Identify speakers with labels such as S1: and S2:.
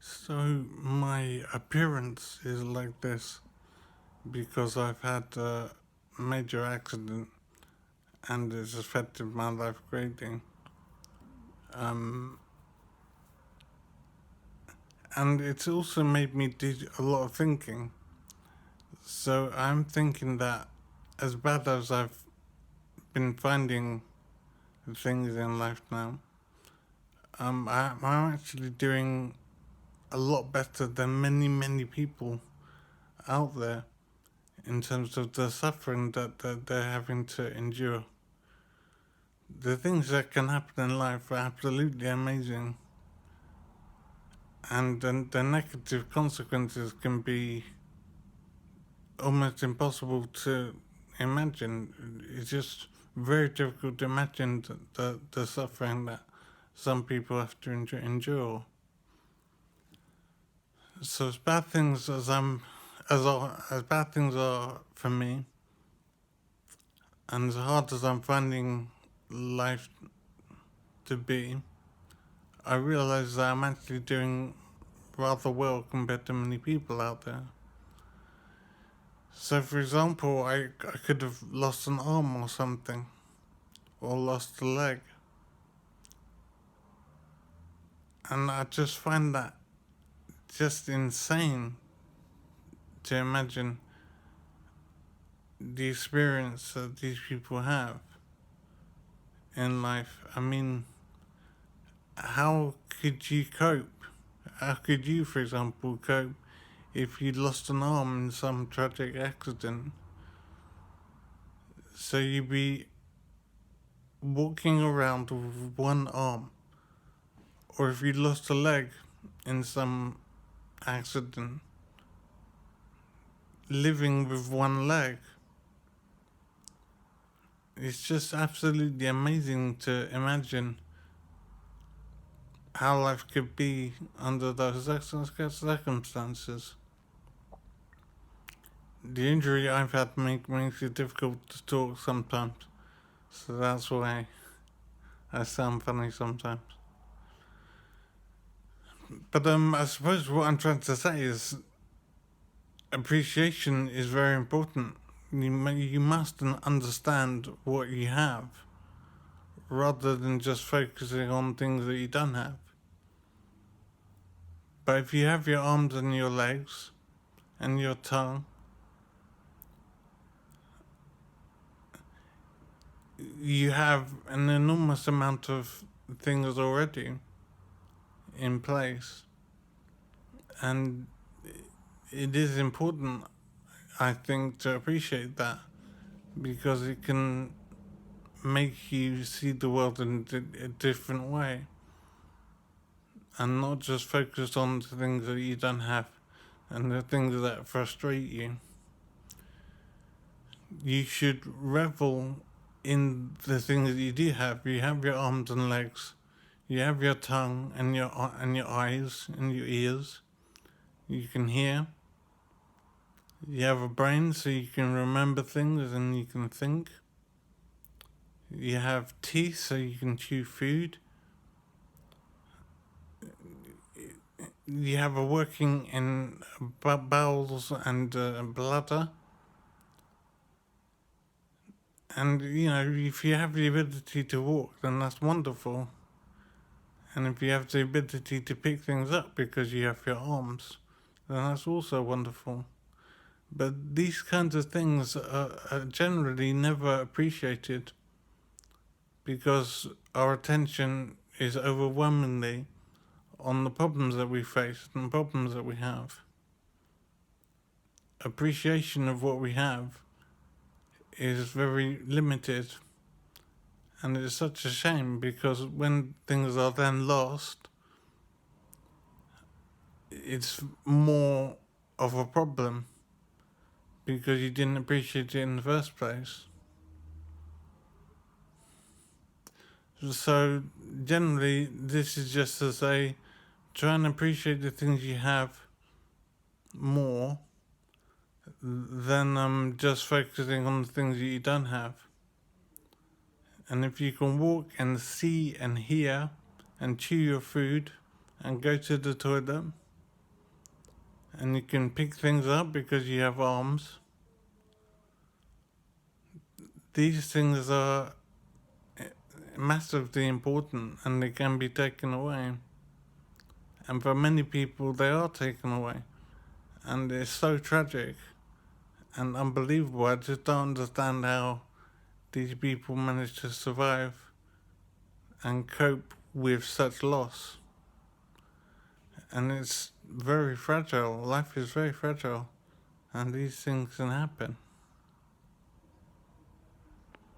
S1: So my appearance is like this because I've had a major accident and it's affected my life greatly. Um, and it's also made me do a lot of thinking. So I'm thinking that as bad as I've been finding things in life now, I'm actually doing a lot better than many people out there in terms of the suffering that they're having to endure. The things that can happen in life are absolutely amazing, and the negative consequences can be almost impossible to imagine. It's just very difficult to imagine the suffering that some people have to endure. So as bad things as bad things are for me, and as hard as I'm finding life to be, I realize that I'm actually doing rather well compared to many people out there. So, for example, I could have lost an arm or something, or lost a leg, and I just find that just insane to imagine the experience that these people have in life. I mean, how could you cope? How could you, for example, cope if you lost an arm in some tragic accident? So you'd be walking around with one arm, or if you lost a leg in some accident, living with one leg. It's just absolutely amazing to imagine how life could be under those circumstances. The injury I've had makes it difficult to talk sometimes, so that's why I sound funny sometimes. But I suppose what I'm trying to say is appreciation is very important. You must understand what you have rather than just focusing on things that you don't have. But if you have your arms and your legs and your tongue, you have an enormous amount of things already in place. And it is important, I think, to appreciate that because it can make you see the world in a different way and not just focus on the things that you don't have and the things that frustrate you. You should revel in the things that you do have. You have your arms and legs, you have your tongue and your eyes and your ears. You can hear. You have a brain so you can remember things and you can think. You have teeth so you can chew food. You have a working in bowels and bladder. And, if you have the ability to walk, then that's wonderful. And if you have the ability to pick things up because you have your arms, then that's also wonderful. But these kinds of things are generally never appreciated because our attention is overwhelmingly on the problems that we face and the problems that we have. Appreciation of what we have is very limited, and it's such a shame because when things are then lost, it's more of a problem because you didn't appreciate it in the first place. So generally, this is just to say, try and appreciate the things you have more than just focusing on the things that you don't have. And if you can walk and see and hear and chew your food and go to the toilet, and you can pick things up because you have arms. These things are massively important, and they can be taken away. And for many people, they are taken away. And it's so tragic and unbelievable. I just don't understand how these people manage to survive and cope with such loss. And it's very fragile. Life is very fragile, and these things can happen.